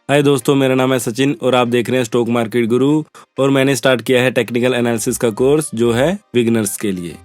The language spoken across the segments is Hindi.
हाय दोस्तों, मेरा नाम है सचिन और आप देख रहे हैं स्टॉक मार्केट गुरु। और मैंने स्टार्ट किया है टेक्निकल एनालिसिस का कोर्स जो है बिगिनर्स के लिए।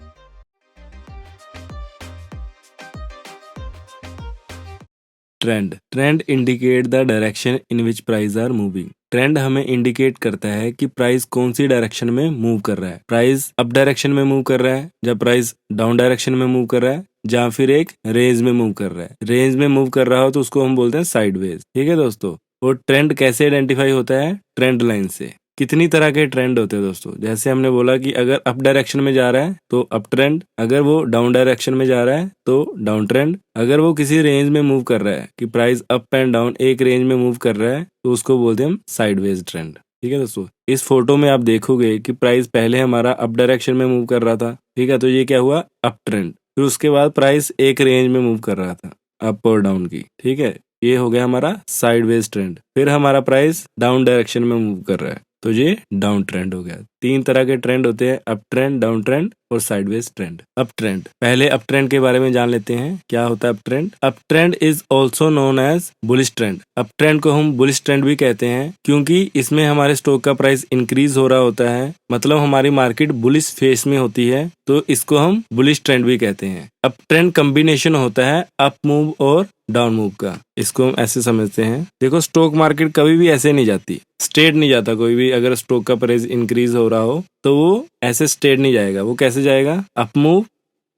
Trend indicate the direction in which price are moving. Trend हमें इंडिकेट करता है कि प्राइस कौन सी डायरेक्शन में मूव कर रहा है। प्राइस अप डायरेक्शन में मूव कर रहा है, या प्राइस डाउन डायरेक्शन में मूव कर रहा है, या फिर एक रेंज में मूव कर रहा है। रेंज में मूव कर रहा हो तो उसको हम बोलते हैं साइडवेज। ठीक है दोस्तों। और ट्रेंड कैसे आइडेंटिफाई होता है? ट्रेंड लाइन से। कितनी तरह के ट्रेंड होते हैं दोस्तों, जैसे हमने बोला कि अगर अप डायरेक्शन में जा रहा है तो अप ट्रेंड, अगर वो डाउन डायरेक्शन में जा रहा है तो डाउन ट्रेंड, अगर वो किसी रेंज में मूव कर रहा है कि प्राइस अप एंड डाउन एक रेंज में मूव कर रहा है तो उसको बोलते हैं हम साइडवेज ट्रेंड। ठीक है दोस्तों। इस फोटो में आप देखोगे कि प्राइस पहले हमारा अप डायरेक्शन में मूव कर रहा था। ठीक है, तो ये क्या हुआ? Up trend. फिर उसके बाद प्राइस एक रेंज में मूव कर रहा था अप और डाउन की। ठीक है, ये हो गया हमारा साइडवेज ट्रेंड। फिर हमारा प्राइस डाउन डायरेक्शन में मूव कर रहा है तो ये डाउन ट्रेंड हो गया। तीन तरह के ट्रेंड होते हैं, अप ट्रेंड, डाउन ट्रेंड और साइडवेज ट्रेंड। अप ट्रेंड, पहले अप ट्रेंड के बारे में जान लेते हैं। क्या होता है up trend? Up trend is also known as bullish trend. Up trend को हम बुलिश ट्रेंड भी कहते हैं क्योंकि इसमें हमारे स्टॉक का प्राइस इंक्रीज हो रहा होता है, मतलब हमारी मार्केट बुलिश फेस में होती है, तो इसको हम बुलिश ट्रेंड भी कहते हैं। अप ट्रेंड कॉम्बिनेशन होता है अप मूव और डाउन मूव का। इसको हम ऐसे समझते हैं। देखो, स्टॉक मार्केट कभी भी ऐसे नहीं जाती, स्ट्रेट नहीं जाता कोई भी। अगर स्टॉक का प्राइस इंक्रीज हो रहा हो तो वो ऐसे स्ट्रेट नहीं जाएगा। वो कैसे जाएगा? Up move,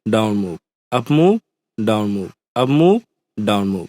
down move, up move, down move, up move, down move.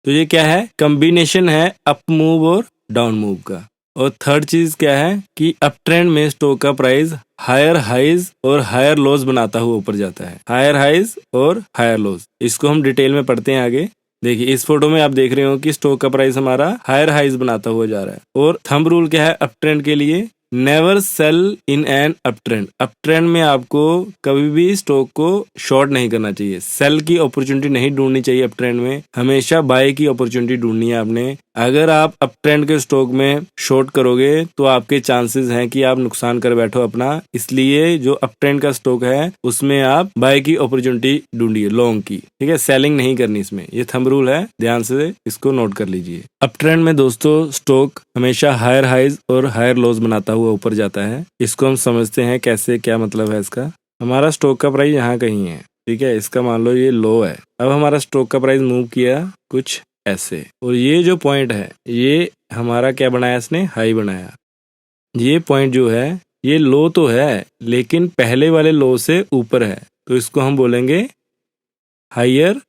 तो ये क्या है? कॉम्बिनेशन है अप मूव और डाउन मूव का। और थर्ड चीज क्या है कि अप ट्रेंड में स्टॉक का प्राइस हायर हाइज और हायर लोज बनाता हुआ ऊपर जाता है। हायर हाइज और हायर लोज, इसको हम डिटेल में पढ़ते हैं आगे। देखिए, इस फोटो में आप देख रहे हो कि स्टॉक का प्राइस हमारा हायर हाइज बनाता हुआ जा रहा है। और थंब रूल क्या है अप ट्रेंड के लिए? Never cell in an up trend. Up trend में आपको कभी भी स्टॉक को शॉर्ट नहीं करना चाहिए। सेल की अपॉर्चुनिटी नहीं ढूंढनी चाहिए अप ट्रेंड में, हमेशा बाय की अपॉर्चुनिटी ढूंढनी है आपने। अगर आप अप ट्रेंड के स्टॉक में शॉर्ट करोगे तो आपके चांसेस हैं कि आप नुकसान कर बैठो अपना। इसलिए जो अप ट्रेंड का स्टॉक है उसमें आप बाय की अपॉर्चुनिटी ढूंढिए, लॉन्ग की। ठीक है, सेलिंग नहीं करनी इसमें। ये थंब रूल है, ध्यान से इसको नोट कर लीजिए। अप ट्रेंड में दोस्तों स्टॉक हमेशा हायर हाइज और हायर लोज बनाता हुआ ऊपर जाता है। इसको हम समझते हैं कैसे, क्या मतलब है इसका। हमारा स्टॉक का प्राइस यहाँ कहीं है, ठीक है, इसका मान लो ये लो है। अब हमारा स्टॉक का प्राइस मूव किया कुछ ऐसे, और ये जो पॉइंट है ये हमारा क्या बनाया इसने? हाई बनाया। ये पॉइंट जो है ये लो तो है लेकिन पहले वाले लो से ऊपर है, तो इसको हम बोलेंगे हायर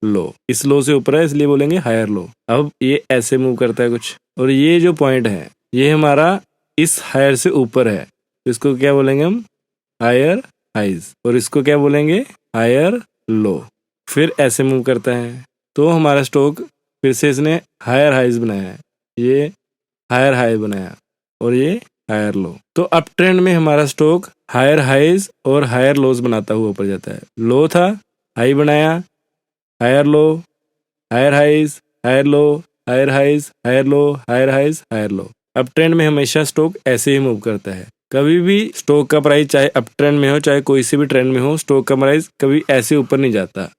लो। इस लो से ऊपर है इसलिए बोलेंगे हायर लो। अब ये ऐसे मूव करता है कुछ, और ये जो पॉइंट है ये हमारा इस हायर से ऊपर है, तो इसको क्या बोलेंगे हम? Higher highs. और इसको क्या बोलेंगे? Higher low. फिर ऐसे मूव करता है, तो हमारा स्टॉक फिर से इसने हायर हाइज बनाया है, ये हायर हाई बनाया और ये हायर लो। तो अप ट्रेंड में हमारा स्टॉक हायर हाइज और हायर लोज बनाता हुआ ऊपर जाता है। लो था, हाई बनाया, higher low, higher highs, higher low, higher highs, higher low, higher highs, higher low. Up trend में हमेशा स्टॉक ऐसे ही मूव करता है। कभी भी स्टॉक का प्राइस चाहे अप ट्रेंड में हो चाहे कोई सी भी ट्रेंड में हो, स्टॉक का प्राइस कभी ऐसे ऊपर नहीं जाता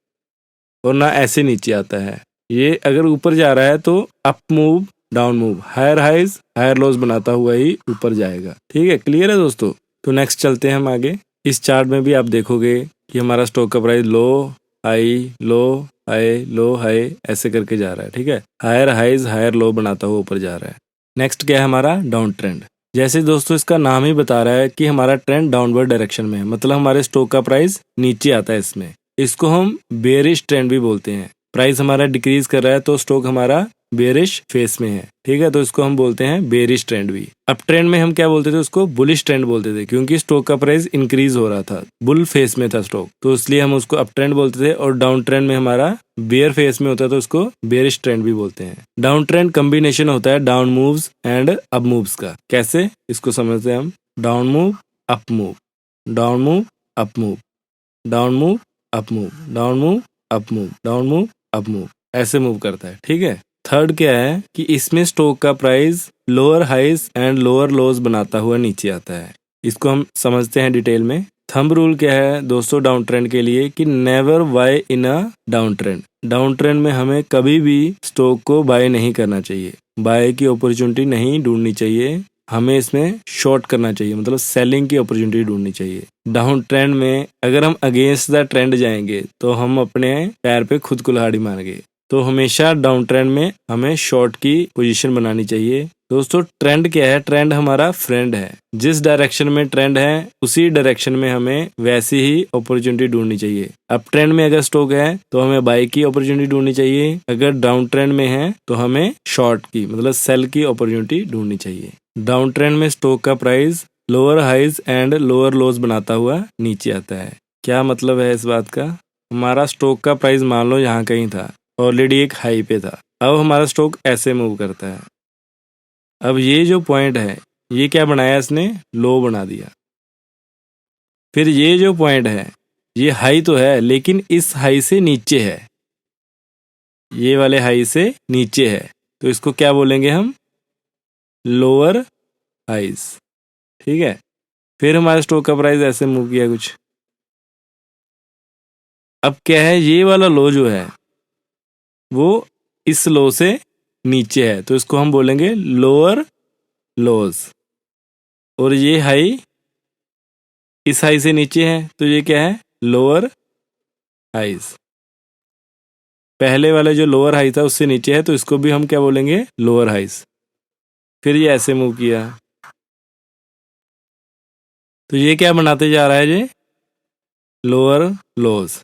और ना ऐसे नीचे आता है। ये अगर ऊपर जा रहा है तो up move, down move, higher highs, higher lows बनाता हुआ ही ऊपर जाएगा। ठीक है, क्लियर है दोस्तों? तो नेक्स्ट चलते हैं हम आगे। इस चार्ट में भी आप देखोगे कि हमारा स्टॉक का price low high low high low high ऐसे करके जा रहा है। ठीक है, हायर हाइज हायर लो बनाता हुआ ऊपर जा रहा है। नेक्स्ट क्या है हमारा? Down trend. जैसे दोस्तों इसका नाम ही बता रहा है कि हमारा ट्रेंड डाउनवर्ड डायरेक्शन में है, मतलब हमारे स्टॉक का प्राइस नीचे आता है इसमें। इसको हम बेरिश ट्रेंड भी बोलते हैं। प्राइस हमारा डिक्रीज कर रहा है तो स्टॉक हमारा बेरिश फेस में है। ठीक है, तो इसको हम बोलते हैं बेरिश ट्रेंड भी। अप ट्रेंड में हम क्या बोलते थे? उसको बुलिश ट्रेंड बोलते थे, क्योंकि स्टॉक का प्राइस इंक्रीज हो रहा था, बुल फेस में था स्टॉक, तो इसलिए हम उसको अप ट्रेंड बोलते थे। और डाउन ट्रेंड में हमारा बेयर फेस में होता है तो उसको बेरिश ट्रेंड भी बोलते हैं। डाउन ट्रेंड कॉम्बिनेशन होता है down moves and up moves का। कैसे, इसको समझते हैं हम। Down move, up move, down move, up move, down move, up move, down move, up move, down move, up move, ऐसे मूव करता है। ठीक है। थर्ड क्या है कि इसमें स्टॉक का price lower highs and lower lows बनाता हुआ नीचे आता है। इसको हम समझते हैं डिटेल में। थंब रूल क्या है दोस्तों डाउन ट्रेंड के लिए कि never buy in a down trend. Down trend में हमें कभी भी स्टॉक को बाय नहीं करना चाहिए। बाय की अपॉर्चुनिटी नहीं ढूंढनी चाहिए, हमें इसमें शॉर्ट करना चाहिए, मतलब सेलिंग की अपॉर्चुनिटी ढूंढनी चाहिए। डाउन ट्रेंड में अगर हम अगेंस्ट द ट्रेंड जाएंगे तो हम अपने पैर पे खुद कुल्हाड़ी मारेंगे। तो हमेशा डाउन ट्रेंड में हमें शॉर्ट की पोजीशन बनानी चाहिए। दोस्तों ट्रेंड क्या है? ट्रेंड हमारा फ्रेंड है। जिस डायरेक्शन में ट्रेंड है उसी डायरेक्शन में हमें वैसी ही अपॉर्चुनिटी ढूंढनी चाहिए। अप ट्रेंड में अगर स्टॉक है तो हमें बाय की अपॉर्चुनिटी ढूंढनी चाहिए, अगर डाउन ट्रेंड में है तो हमें शॉर्ट की मतलब सेल की अपॉर्चुनिटी ढूंढनी चाहिए। डाउन ट्रेंड में स्टॉक का price lower highs and lower lows बनाता हुआ नीचे आता है। क्या मतलब है इस बात का? हमारा स्टॉक का प्राइस मान लो यहाँ कहीं था, ऑलरेडी एक हाई पे था, अब हमारा स्टॉक ऐसे मूव करता है। अब ये जो पॉइंट है ये क्या बनाया इसने? लो बना दिया। फिर ये जो पॉइंट है ये हाई तो है लेकिन इस हाई से नीचे है, ये वाले हाई से नीचे है, तो इसको क्या बोलेंगे हम? Lower highs. ठीक है। फिर हमारे स्टॉक का प्राइस ऐसे मूव किया कुछ। अब क्या है, ये वाला लो जो है वो इस लो से नीचे है, तो इसको हम बोलेंगे लोअर लोज। और ये हाई इस हाई से नीचे है, तो ये क्या है? Lower highs. पहले वाला जो लोअर हाई था उससे नीचे है, तो इसको भी हम क्या बोलेंगे? Lower highs. फिर ये ऐसे मूव किया, तो ये क्या बनाते जा रहा है? ये लोअर लोज।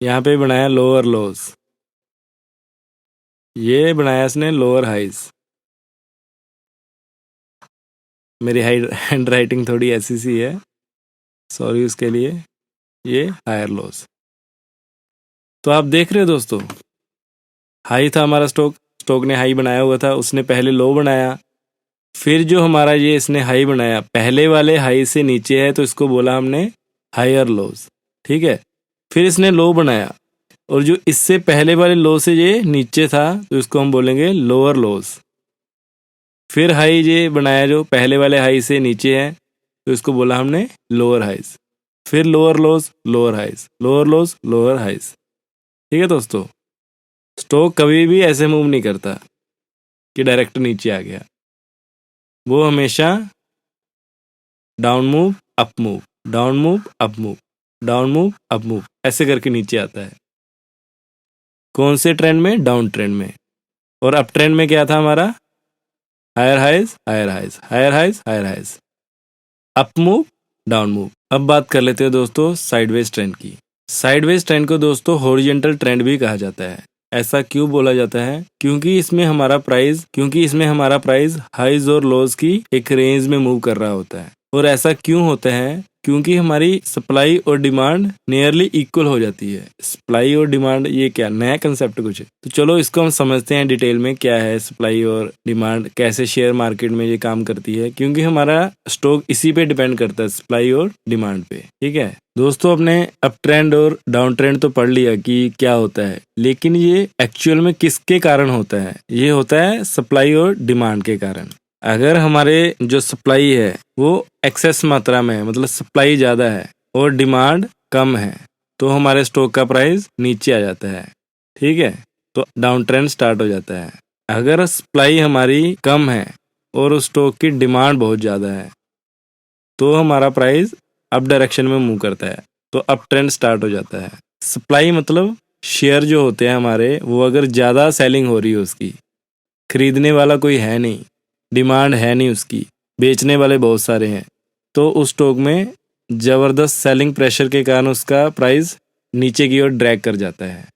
यहाँ पे बनाया लोअर लोज, ये बनाया इसने लोअर हाइज। मेरी हैंड राइटिंग थोड़ी ऐसी सी है, सॉरी उसके लिए। ये हायर लोज। तो आप देख रहे हो दोस्तों, हाई था हमारा स्टॉक, स्टॉक ने हाई बनाया हुआ था, उसने पहले लो बनाया, फिर जो हमारा ये इसने हाई बनाया पहले वाले हाई से नीचे है, तो इसको बोला हमने हायर लोज। ठीक है। फिर इसने लो बनाया और जो इससे पहले वाले लो से ये नीचे था, तो इसको हम बोलेंगे लोअर लोज। फिर हाई ये बनाया जो पहले वाले हाई से नीचे है, तो इसको बोला हमने लोअर हाइज। फिर lower lows, lower highs, lower lows, lower highs. ठीक है दोस्तों, स्टॉक कभी भी ऐसे मूव नहीं करता कि डायरेक्ट नीचे आ गया, वो हमेशा down move up move, down move up move, down move up move ऐसे करके नीचे आता है। कौन से ट्रेंड में? डाउन ट्रेंड में। और अप ट्रेंड में क्या था हमारा? Higher highs, higher highs, higher highs, higher highs, up move, down move. अब बात कर लेते हैं दोस्तों साइडवेज ट्रेंड की। साइडवेज ट्रेंड को दोस्तों हॉरिजॉन्टल ट्रेंड भी कहा जाता है। ऐसा क्यों बोला जाता है? क्योंकि इसमें हमारा प्राइस हाइज और लोज की एक रेंज में मूव कर रहा होता है। और ऐसा क्यों होता है? क्योंकि हमारी सप्लाई और डिमांड नियरली इक्वल हो जाती है। सप्लाई और डिमांड, ये क्या नया कंसेप्ट कुछ है? तो चलो इसको हम समझते हैं डिटेल में, क्या है सप्लाई और डिमांड, कैसे शेयर मार्केट में ये काम करती है। क्योंकि हमारा स्टॉक इसी पे डिपेंड करता है, सप्लाई और डिमांड पे। ठीक है दोस्तों, अपने अप ट्रेंड और डाउन ट्रेंड तो पढ़ लिया कि क्या होता है, लेकिन ये एक्चुअल में किसके कारण होता है? ये होता है सप्लाई और डिमांड के कारण। अगर हमारे जो सप्लाई है वो एक्सेस मात्रा में है, मतलब सप्लाई ज़्यादा है और डिमांड कम है, तो हमारे स्टॉक का प्राइस नीचे आ जाता है। ठीक है, तो डाउन ट्रेंड स्टार्ट हो जाता है। अगर सप्लाई हमारी कम है और उस स्टॉक की डिमांड बहुत ज़्यादा है, तो हमारा प्राइस अप डायरेक्शन में मूव करता है, तो अप ट्रेंड स्टार्ट हो जाता है। सप्लाई मतलब शेयर जो होते हैं हमारे, वो अगर ज़्यादा सेलिंग हो रही है, उसकी खरीदने वाला कोई है नहीं, डिमांड है नहीं उसकी, बेचने वाले बहुत सारे हैं, तो उस स्टॉक में ज़बरदस्त सेलिंग प्रेशर के कारण उसका प्राइस नीचे की ओर ड्रैग कर जाता है।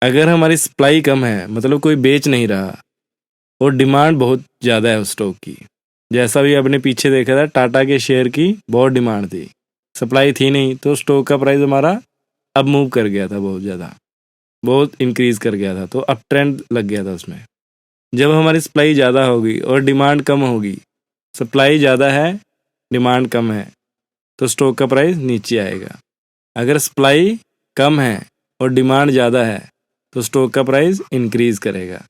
अगर हमारी सप्लाई कम है, मतलब कोई बेच नहीं रहा, और डिमांड बहुत ज़्यादा है उस स्टॉक की, जैसा भी आपने पीछे देखा था टाटा के शेयर की बहुत डिमांड थी, सप्लाई थी नहीं, तो स्टॉक का प्राइस हमारा अब मूव कर गया था, बहुत ज़्यादा, बहुत इंक्रीज कर गया था, तो अप ट्रेंड लग गया था उसमें। जब हमारी सप्लाई ज़्यादा होगी और डिमांड कम होगी, सप्लाई ज़्यादा है डिमांड कम है, तो स्टॉक का प्राइस नीचे आएगा। अगर सप्लाई कम है और डिमांड ज़्यादा है, तो स्टॉक का प्राइस इंक्रीज करेगा।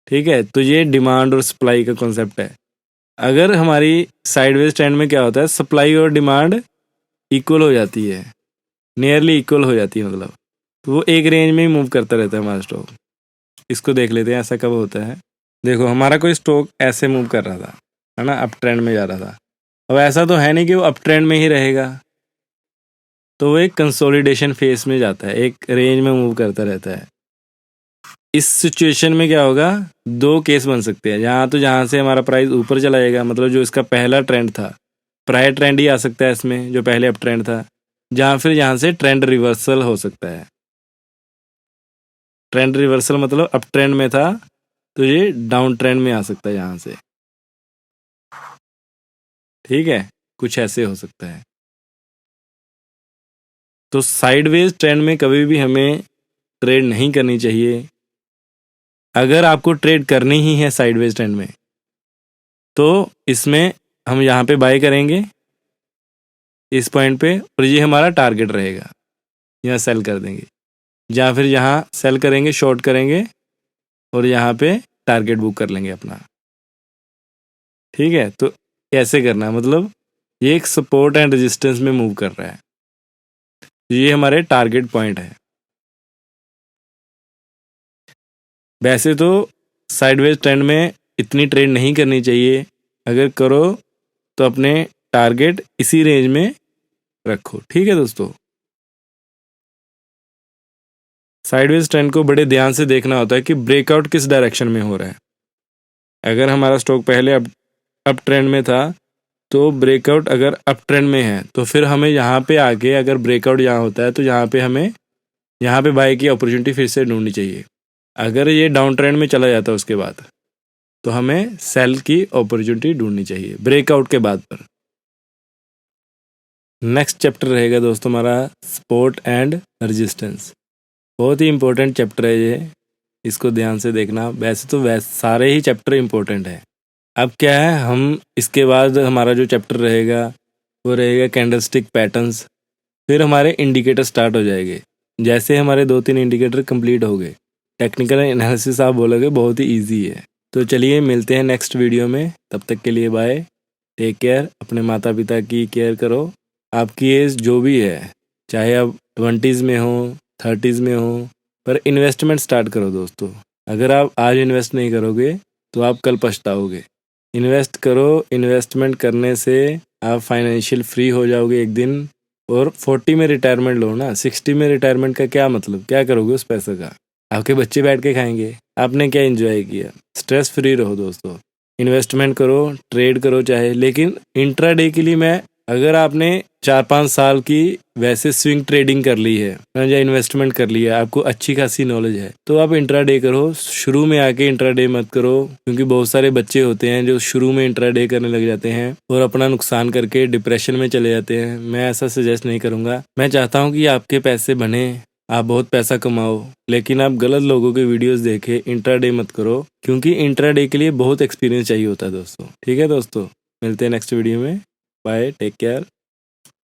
ठीक है, तो ये डिमांड और सप्लाई का कॉन्सेप्ट है। अगर हमारी साइडवेज ट्रेंड में क्या होता है, सप्लाई और डिमांड इक्वल हो जाती है, नियरली इक्वल हो जाती है, मतलब तो वो एक रेंज में ही मूव करता रहता है हमारा स्टॉक। इसको देख लेते हैं ऐसा कब होता है। देखो हमारा कोई स्टॉक ऐसे मूव कर रहा था, है ना, अप ट्रेंड में जा रहा था। अब ऐसा तो है नहीं कि वो अप ट्रेंड में ही रहेगा, तो वो एक कंसोलिडेशन फेज में जाता है, एक रेंज में मूव करता रहता है। इस सिचुएशन में क्या होगा, दो केस बन सकते हैं। जहाँ से हमारा प्राइस ऊपर चला जाएगा, मतलब जो इसका पहला ट्रेंड था, प्रायर ट्रेंड ही आ सकता है इसमें, जो पहले अप ट्रेंड था। फिर यहाँ से ट्रेंड रिवर्सल हो सकता है। ट्रेंड रिवर्सल मतलब अप ट्रेंड में था तो ये डाउन ट्रेंड में आ सकता है यहाँ से, ठीक है, कुछ ऐसे हो सकता है। तो साइडवेज ट्रेंड में कभी भी हमें ट्रेड नहीं करनी चाहिए। अगर आपको ट्रेड करनी ही है साइडवेज ट्रेंड में, तो इसमें हम यहाँ पे बाय करेंगे इस पॉइंट पे, और ये हमारा टारगेट रहेगा, यहाँ सेल कर देंगे, या फिर यहाँ सेल करेंगे, शॉर्ट करेंगे, और यहाँ पे टारगेट बुक कर लेंगे अपना, ठीक है। तो ऐसे करना है, मतलब ये एक सपोर्ट एंड रेजिस्टेंस में मूव कर रहा है, ये हमारे टारगेट पॉइंट है। वैसे तो साइडवेज ट्रेंड में इतनी ट्रेड नहीं करनी चाहिए, अगर करो तो अपने टारगेट इसी रेंज में रखो, ठीक है दोस्तों। साइडवेज ट्रेंड को बड़े ध्यान से देखना होता है कि ब्रेकआउट किस डायरेक्शन में हो रहा है। अगर हमारा स्टॉक पहले अप ट्रेंड में था, तो ब्रेकआउट अगर अप ट्रेंड में है, तो फिर हमें यहाँ पे आके अगर ब्रेकआउट यहाँ होता है, तो यहाँ पे हमें यहाँ पे बाय की अपॉर्चुनिटी फिर से ढूंढनी चाहिए। अगर ये डाउन ट्रेंड में चला जाता है उसके बाद, तो हमें सेल की अपॉर्चुनिटी ढूंढनी चाहिए ब्रेकआउट के बाद पर। नेक्स्ट चैप्टर रहेगा दोस्तों हमारा सपोर्ट एंड रेजिस्टेंस। बहुत ही इंपॉर्टेंट चैप्टर है ये, इसको ध्यान से देखना। वैसे तो सारे ही चैप्टर इंपॉर्टेंट है। अब क्या है, हम इसके बाद हमारा जो चैप्टर रहेगा वो रहेगा कैंडलस्टिक पैटर्न्स। फिर हमारे इंडिकेटर स्टार्ट हो जाएंगे। जैसे हमारे 2-3 इंडिकेटर कंप्लीट हो गए, टेक्निकल एनालिसिस आप बोलोगे बहुत ही ईजी है। तो चलिए मिलते हैं नेक्स्ट वीडियो में, तब तक के लिए बाय, टेक केयर। अपने माता पिता की केयर करो। आपकी एज जो भी है, चाहे आप 20s में हो, 30s में हो, पर इन्वेस्टमेंट स्टार्ट करो दोस्तों। अगर आप आज इन्वेस्ट नहीं करोगे तो आप कल पछताओगे। इन्वेस्ट करो, इन्वेस्टमेंट करने से आप फाइनेंशियल फ्री हो जाओगे एक दिन। और 40 में रिटायरमेंट लो ना, 60 में रिटायरमेंट का क्या मतलब, क्या करोगे उस पैसे का? आपके बच्चे बैठ के खाएंगे, आपने क्या एंजॉय किया? स्ट्रेस फ्री रहो दोस्तों, इन्वेस्टमेंट करो, ट्रेड करो चाहे, लेकिन इंट्राडे के लिए मैं, अगर आपने 4-5 साल की वैसे स्विंग ट्रेडिंग कर ली है या इन्वेस्टमेंट कर लिया है, आपको अच्छी खासी नॉलेज है, तो आप इंट्राडे करो। शुरू में आके इंट्राडे मत करो, क्योंकि बहुत सारे बच्चे होते हैं जो शुरू में इंट्राडे करने लग जाते हैं और अपना नुकसान करके डिप्रेशन में चले जाते हैं। मैं ऐसा सजेस्ट नहीं करूंगा। मैं चाहता हूँ कि आपके पैसे बने, आप बहुत पैसा कमाओ, लेकिन आप गलत लोगों के वीडियोस देखे इंट्राडे मत करो, क्योंकि इंट्राडे के लिए बहुत एक्सपीरियंस चाहिए होता है दोस्तों। ठीक है दोस्तों, मिलते हैं नेक्स्ट वीडियो में। Bye, take care.